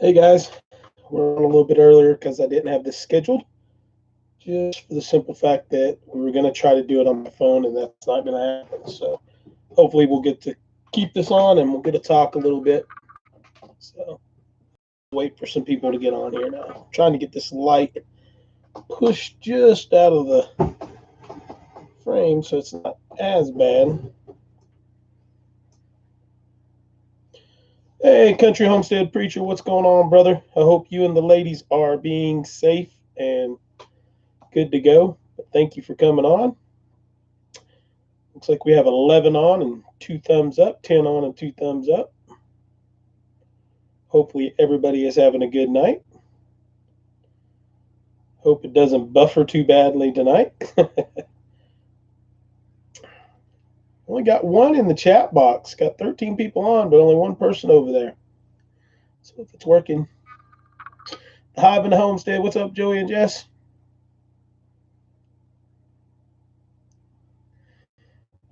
Hey guys, we're on a little bit earlier because I didn't have this scheduled, just for the simple fact that we were going to try to do it on my phone and that's not going to happen. So hopefully we'll get to keep this on and we'll get to talk a little bit. So wait for some people to get on here now. I'm trying to get this light pushed just out of the frame so it's not as bad. Hey, Country Homestead Preacher, what's going on, brother? I hope you and the ladies are being safe and good to go. But thank you for coming on. Looks like we have 11 on and 2 thumbs up, 10 on and 2 thumbs up. Hopefully everybody is having a good night. Hope it doesn't buffer too badly tonight. Only got one in the chat box. Got 13 people on, but only one person over there. So if it's working. The Hive and the Homestead. What's up, Joey and Jess?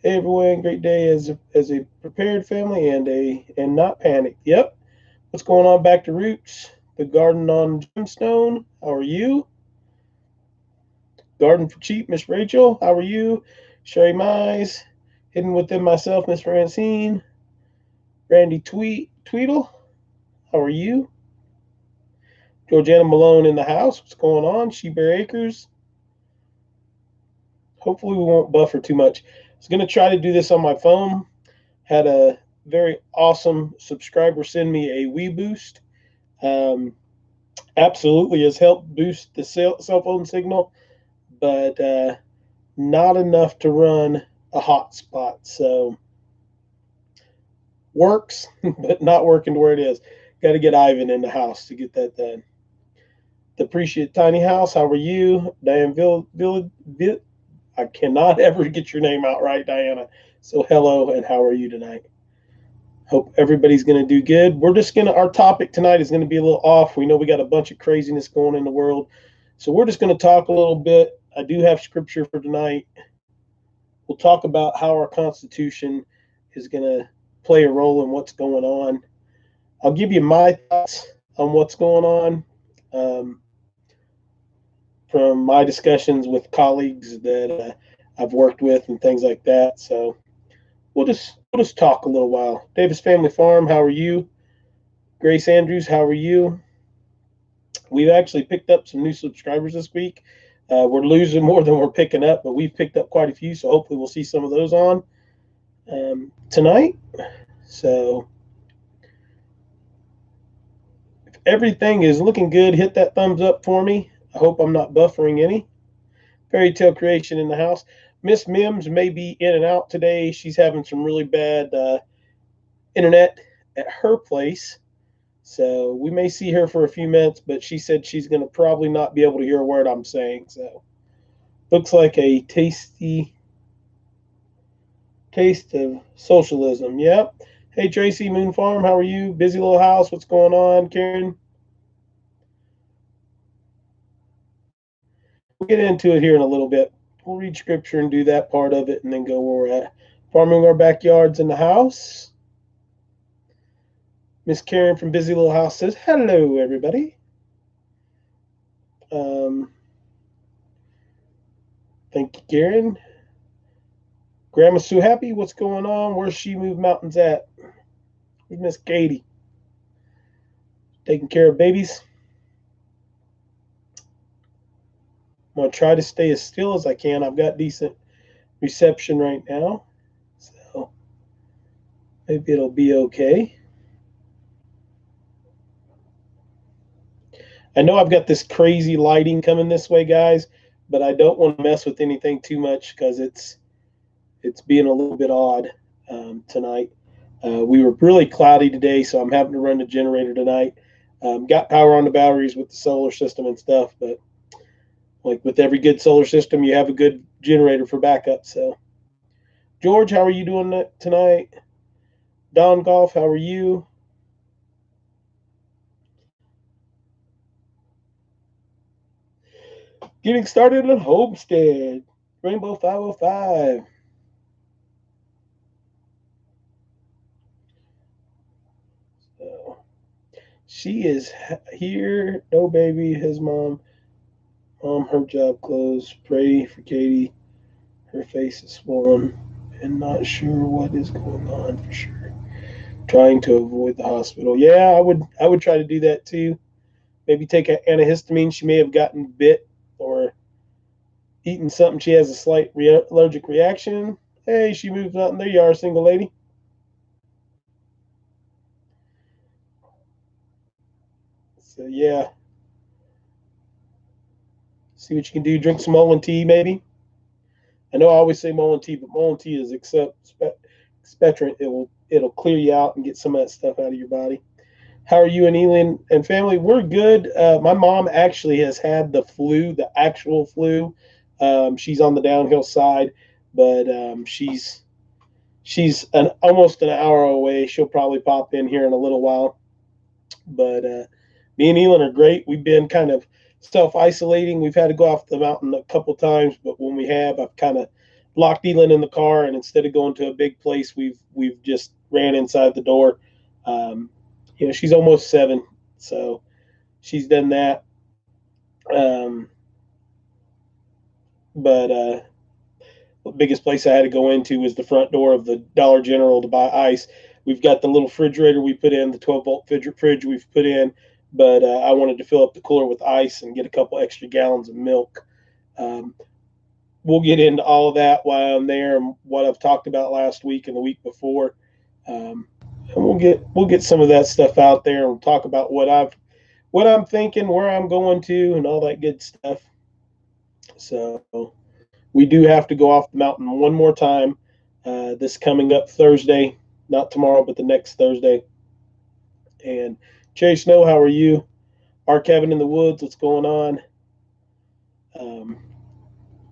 Hey everyone, great day as a prepared family and not panicked. Yep. What's going on back to Roots? The Garden on Gemstone. How are you? Garden for Cheap, Miss Rachel. How are you? Sherry Mize. Hidden Within Myself, Miss Francine. Randy Tweedle. How are you? Georgiana Malone in the house. What's going on? She Bear Acres. Hopefully we won't buffer too much. I was going to try to do this on my phone. Had a very awesome subscriber send me a Wii Boost. Absolutely has helped boost the cell phone signal, but not enough to run a hotspot. So works, but not working to where it is. Got to get Ivan in the house to get that done. The Appreciate Tiny House, how are you? Diane I cannot ever get your name out right, Diana. So hello, and how are you tonight? Hope everybody's going to do good. We're just going to, our topic tonight is going to be a little off. We know we got a bunch of craziness going in the world. So we're just going to talk a little bit. I do have scripture for tonight. We'll talk about how our Constitution is going to play a role in what's going on. I'll give you my thoughts on what's going on from my discussions with colleagues that I've worked with and things like that. So we'll just talk a little while. Davis Family Farm, how are you? Grace Andrews, how are you? We've actually picked up some new subscribers this week. We're losing more than we're picking up, but we've picked up quite a few, so hopefully we'll see some of those on tonight. So if everything is looking good, hit that thumbs up for me. I hope I'm not buffering any. Fairy Tale Creation in the house. Miss Mims may be in and out today. She's having some really bad internet at her place. So we may see her for a few minutes, but she said she's going to probably not be able to hear a word I'm saying. So looks like a tasty taste of socialism. Yep. Hey, Tracy Moon Farm, how are you? Busy little house. What's going on, Karen? We'll get into it here in a little bit. We'll read scripture and do that part of it and then go where we're at. Farming our backyards in the house. Miss Karen from Busy Little House says, hello, everybody. Thank you, Karen. Grandma's so happy. What's going on? Where's She Move Mountains at? Where's Miss Katie? Taking care of babies. I'm going to try to stay as still as I can. I've got decent reception right now, so maybe it'll be okay. I know I've got this crazy lighting coming this way, guys, but I don't want to mess with anything too much because it's being a little bit odd tonight. We were really cloudy today, so I'm having to run the generator tonight. Got power on the batteries with the solar system and stuff, but like with every good solar system, you have a good generator for backup. So, George, how are you doing tonight? Don Golf, how are you? Getting started at Homestead. Rainbow 505. So, She is here. No baby. His mom. Mom, her job closed. Pray for Katie. Her face is swollen and not sure what is going on for sure. Trying to avoid the hospital. Yeah, I would try to do that too. Maybe take an antihistamine. She may have gotten bit or eaten something. She has a slight allergic reaction. Hey, she moved out, and there you are, single lady. So yeah, see what you can do. Drink some Mullen tea, maybe. I know I always say Mullen tea, but Mullen tea is expectorant. It'll clear you out and get some of that stuff out of your body. How are you and ELYN and family? We're good. My mom actually has had the flu, the actual flu. She's on the downhill side, but she's almost an hour away. She'll probably pop in here in a little while. But me and ELYN are great. We've been kind of self isolating. We've had to go off the mountain a couple times, but when we have, I've kind of locked ELYN in the car, and instead of going to a big place, we've just ran inside the door. Um, she's almost 7, so she's done that. Um, but the biggest place I had to go into was the front door of the Dollar General to buy ice. We've got the little refrigerator we put in, the 12-volt fridge we've put in, but I wanted to fill up the cooler with ice and get a couple extra gallons of milk. Um, we'll get into all of that while I'm there and what I've talked about last week and the week before. And we'll get some of that stuff out there and we'll talk about what I'm thinking, where I'm going to, and all that good stuff. So we do have to go off the mountain one more time this coming up Thursday, not tomorrow, but the next Thursday. And Cherry Snow, how are you? Our cabin in the woods, what's going on? Um,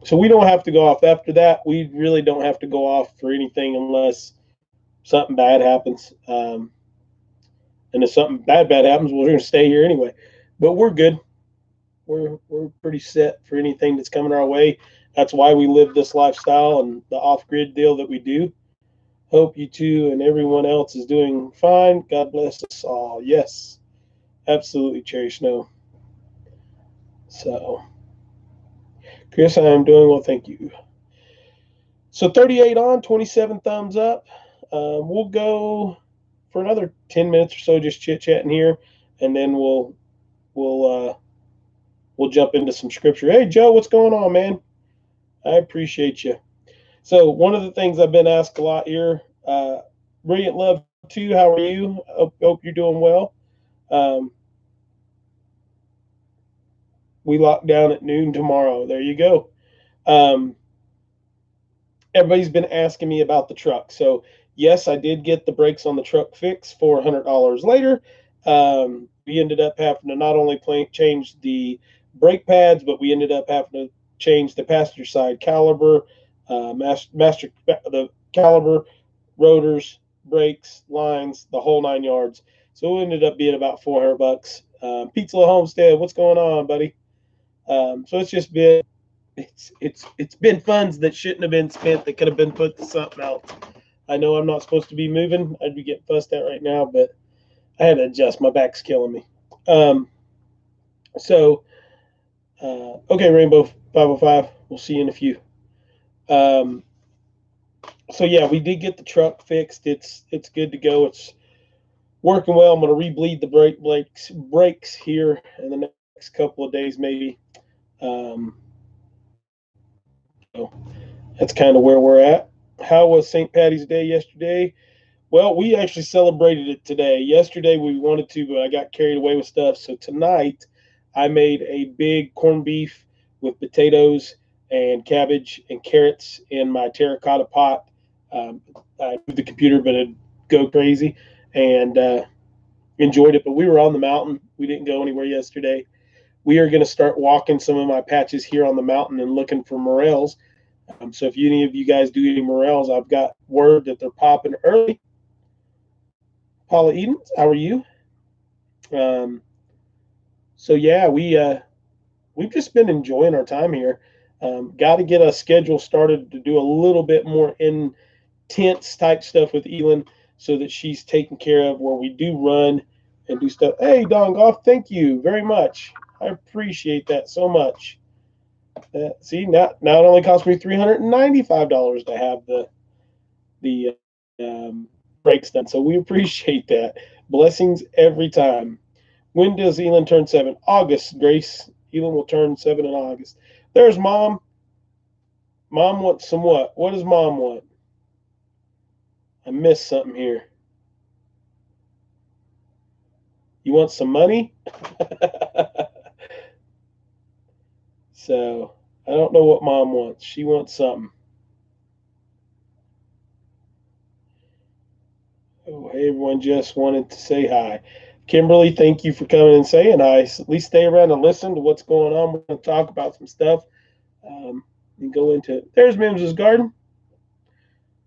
so we don't have to go off. After that, we really don't have to go off for anything unless something bad happens. And if something bad happens, we're going to stay here anyway. But we're good. We're pretty set for anything that's coming our way. That's why we live this lifestyle and the off grid deal that we do. Hope you two and everyone else is doing fine. God bless us all. Yes, absolutely, Cherry Snow. So, Chris, I am doing well. Thank you. So 38 on, 27 thumbs up. We'll go for another 10 minutes or so, just chit chatting here, and then we'll we'll jump into some scripture. Hey, Joe, what's going on, man? I appreciate you. So one of the things I've been asked a lot here, Brilliant Love too. How are you? Hope you're doing well. Um, we lock down at noon tomorrow. There you go. Um, everybody's been asking me about the truck. So yes, I did get the brakes on the truck fixed $400 later. We ended up having to not only change the brake pads, but we ended up having to change the passenger side caliber, master the caliber, rotors, brakes, lines, the whole 9 yards. So it ended up being about $400. Pizza Homestead, what's going on, buddy? So it's just been it's been funds that shouldn't have been spent that could have been put to something else. I know I'm not supposed to be moving. I'd be getting fussed at right now, but I had to adjust. My back's killing me. Um, so okay, Rainbow 505. We'll see you in a few. Um, so yeah, we did get the truck fixed. It's good to go. It's working well. I'm going to rebleed the brakes here in the next couple of days, maybe. Um, so that's kind of where we're at. How was St. Patty's Day yesterday? Well, we actually celebrated it today. Yesterday we wanted to, but I got carried away with stuff. So tonight I made a big corned beef with potatoes and cabbage and carrots in my terracotta pot. I moved the computer, but it'd go crazy, and enjoyed it. But we were on the mountain. We didn't go anywhere yesterday. We are going to start walking some of my patches here on the mountain and looking for morels. So if any of you guys do any morels, I've got word that they're popping early. Paula Edens, how are you? Um, so yeah, we've just been enjoying our time here. Got to get a schedule started to do a little bit more intense type stuff with ELYN so that she's taken care of where we do run and do stuff. Hey, Don Goff, thank you very much. I appreciate that so much. See, now it only cost me $395 to have the breaks done. So we appreciate that. Blessings every time. When does ELYN turn 7? August, Grace. ELYN will turn 7 in August. There's Mom. Mom wants some what? What does Mom want? I missed something here. You want some money? So I don't know what Mom wants. She wants something. Oh, hey, everyone just wanted to say hi. Kimberly, thank you for coming and saying hi. At least stay around and listen to what's going on. We're going to talk about some stuff and go into it. There's Mims's garden.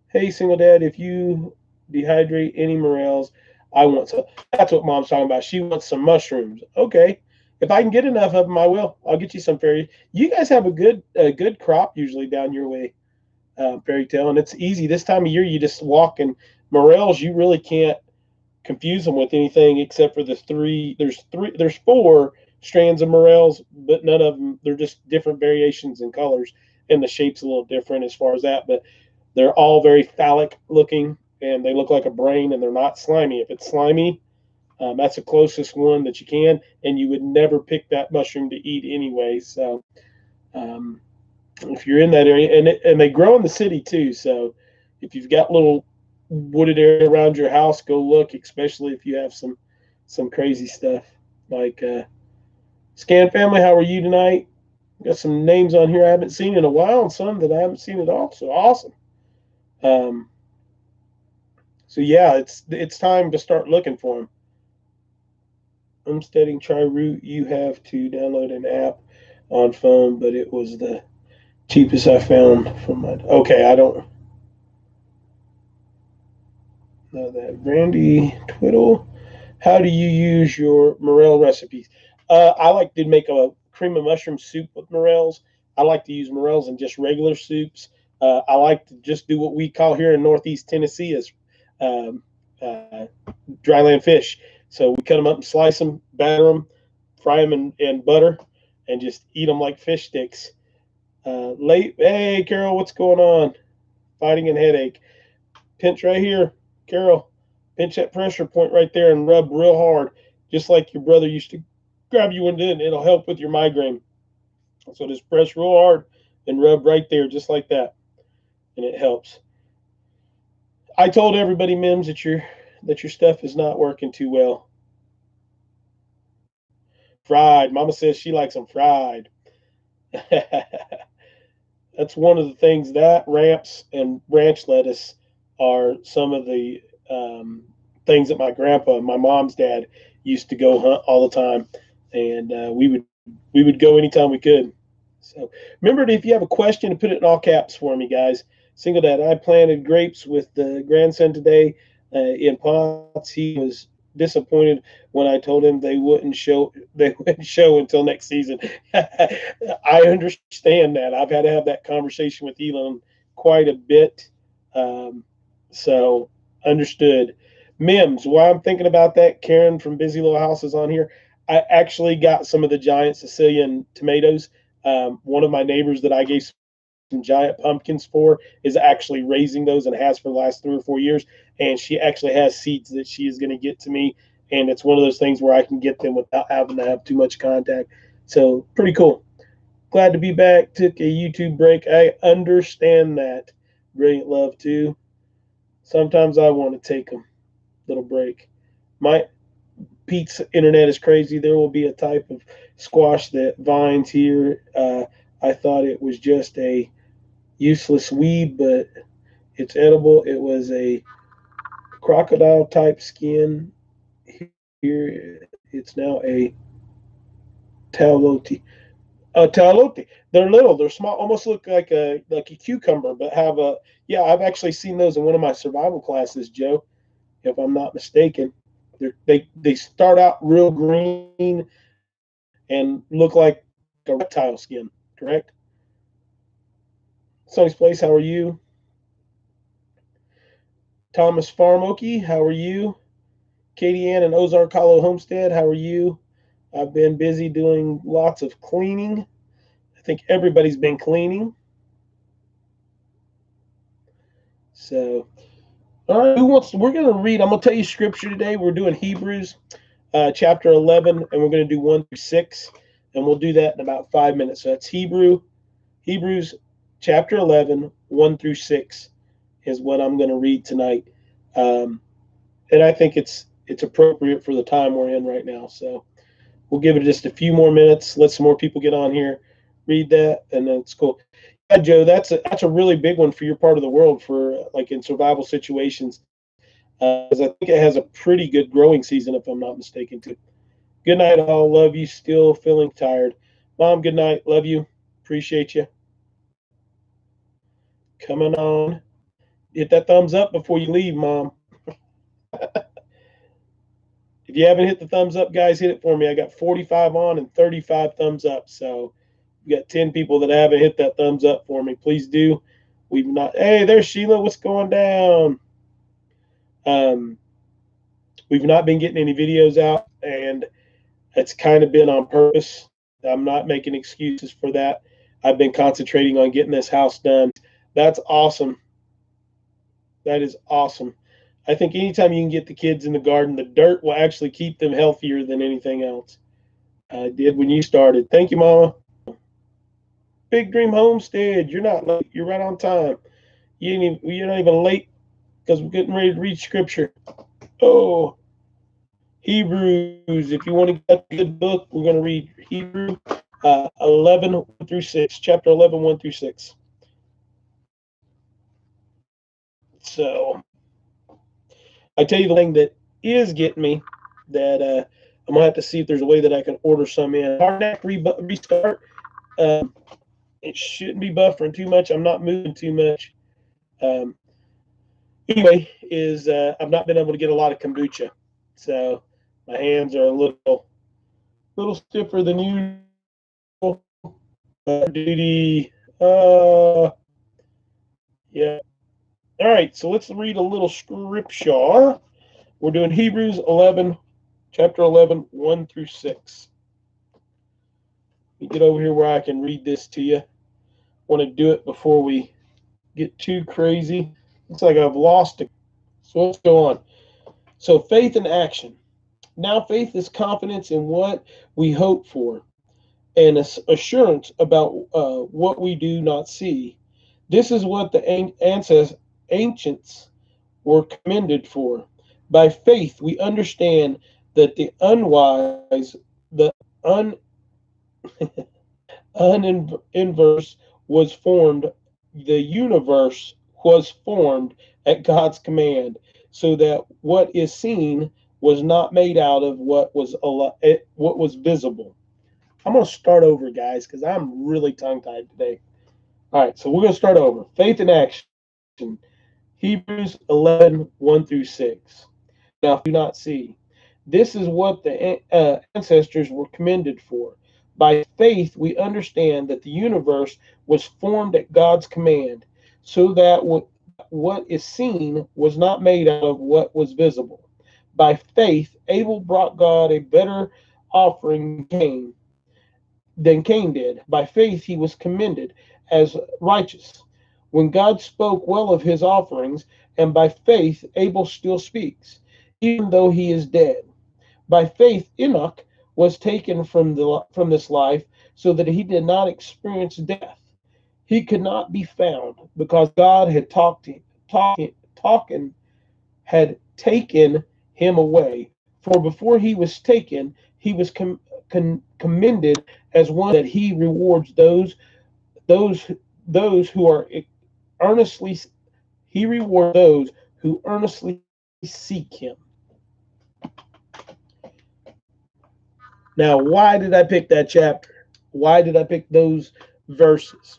Hey, single dad, if you dehydrate any morels, I want some. That's what Mom's talking about. She wants some mushrooms. Okay. If I can get enough of them, I will. I'll get you some fairy. You guys have a good crop usually down your way, fairy tale, and it's easy. This time of year, you just walk and morels. You really can't confuse them with anything except for the three. There's four strands of morels, but none of them. They're just different variations in colors, and the shape's a little different as far as that. But they're all very phallic looking, and they look like a brain, and they're not slimy. If it's slimy, that's the closest one that you can, and you would never pick that mushroom to eat anyway. So um, if you're in that area, and they grow in the city too. So if you've got little wooded area around your house, go look, especially if you have some crazy stuff like Scan Family. How are you tonight? Got some names on here I haven't seen in a while, and some that I haven't seen at all. So awesome. Um, so yeah, it's time to start looking for them. Homesteading Try Root. You have to download an app on phone, but it was the cheapest I found from my. Okay, I don't know that. Randy Twiddle. How do you use your morel recipes? I like to make a cream of mushroom soup with morels. I like to use morels in just regular soups. I like to just do what we call here in Northeast Tennessee as um, uh, dryland fish. So we cut them up and slice them, batter them, fry them in butter, and just eat them like fish sticks. Hey, Carol, what's going on? Fighting and headache. Pinch right here, Carol. Pinch that pressure point right there and rub real hard, just like your brother used to grab you and did. It'll help with your migraine. So just press real hard and rub right there, just like that, and it helps. I told everybody, Mims, that your stuff is not working too well. Fried. Mama says she likes them fried. That's one of the things that ramps and branch lettuce are some of the things that my grandpa, my mom's dad, used to go hunt all the time, and we would go anytime we could. So remember, if you have a question, put it in all caps for me, guys. Single dad, I planted grapes with the grandson today in pots. He was disappointed when I told him they wouldn't show. They wouldn't show until next season. I understand that. I've had to have that conversation with Elon quite a bit. Um, so understood. Mims, while I'm thinking about that, Karen from Busy Little House is on here. I actually got some of the giant Sicilian tomatoes. One of my neighbors that I gave some giant pumpkins for is actually raising those and has for the last 3 or 4 years. And she actually has seeds that she is going to get to me. And it's one of those things where I can get them without having to have too much contact. So pretty cool. Glad to be back. Took a YouTube break. I understand that. Brilliant love too. Sometimes I want to take a little break. My Pete's internet is crazy. There will be a type of squash that vines here. I thought it was just a useless weed, but it's edible. It was a crocodile type skin. Here, it's now a talote. A talote. They're little. They're small. Almost look like a cucumber, but have a. Yeah, I've actually seen those in one of my survival classes, Joe. If I'm not mistaken, they start out real green and look like a reptile skin. Correct. Sonny's Place. How are you? Thomas Farmoki. How are you? Katie Ann and Ozark Hollow Homestead, how are you? I've been busy doing lots of cleaning. I think everybody's been cleaning. So, all right, we're going to read, I'm going to tell you scripture today. We're doing Hebrews chapter 11, and we're going to do 1 through 6, and we'll do that in about 5 minutes. So that's Hebrews chapter 11, 1 through 6 is what I'm going to read tonight. And I think it's appropriate for the time we're in right now. So we'll give it just a few more minutes, let some more people get on here, read that, and then it's cool. Yeah, Joe, that's a really big one for your part of the world, for like in survival situations. Because I think it has a pretty good growing season, if I'm not mistaken, too. Good night, all. Love you. Still feeling tired. Mom, good night. Love you. Appreciate you. Coming on. Hit that thumbs up before you leave, Mom. If you haven't hit the thumbs up, guys, hit it for me. I got 45 on and 35 thumbs up. So we got 10 people that haven't hit that thumbs up for me. Please do. We've not. Hey, there's Sheila. What's going down? We've not been getting any videos out, and it's kind of been on purpose. I'm not making excuses for that. I've been concentrating on getting this house done. That's awesome. That is awesome. I think anytime you can get the kids in the garden, the dirt will actually keep them healthier than anything else. I did when you started. Thank you, Mama. Big Dream Homestead. You're not late. You're right on time. You're not even late because we're getting ready to read scripture. Oh, Hebrews. If you want to get a good book, we're going to read Hebrews 11 1 through 6. Chapter 11, 1 through 6. So I tell you the thing that is getting me, that I'm going to have to see if there's a way that I can order some in. Hardneck restart. It shouldn't be buffering too much. I'm not moving too much. Anyway, I've not been able to get a lot of kombucha, so my hands are a little stiffer than usual. Duty. Yeah. All right, so let's read a little scripture. We're doing Hebrews 11, chapter 11, 1 through 6. Let me get over here where I can read this to you. Want to do it before we get too crazy. Looks like I've lost it. So let's go on. So faith and action. Now faith is confidence in what we hope for, and assurance about what we do not see. This is what the ancients were commended for. By faith, we understand that the uninverse was formed, the universe was formed at God's command, so that what is seen was not made out of what was visible. I'm going to start over, guys, because I'm really tongue-tied today. All right, so we're going to start over. Faith in action. Hebrews 11, 1 through 6. Now, do not see. This is what the ancestors were commended for. By faith, we understand that the universe was formed at God's command, so that what is seen was not made out of what was visible. By faith, Abel brought God a better offering than Cain did. By faith, he was commended as righteous when God spoke well of his offerings, and by faith, Abel still speaks, even though he is dead. By faith, Enoch was taken from this life so that he did not experience death. He could not be found because God had had taken him away. For before he was taken, he was commended as one that he rewards those who are earnestly. He rewards those who earnestly seek him. Now, why did I pick that chapter? Why did I pick those verses?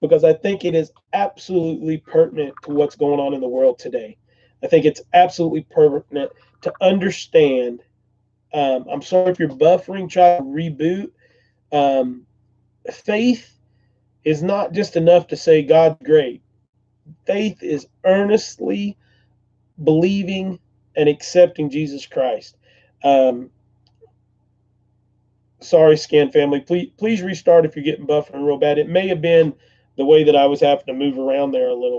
Because I think it is absolutely pertinent to what's going on in the world today. I think it's absolutely pertinent to understand. I'm sorry if you're buffering, try to reboot. Faith is not just enough to say God's great. Faith is earnestly believing and accepting Jesus Christ. Um, Sorry, Scan family. Please restart if you're getting buffering real bad. It may have been the way that I was having to move around there a little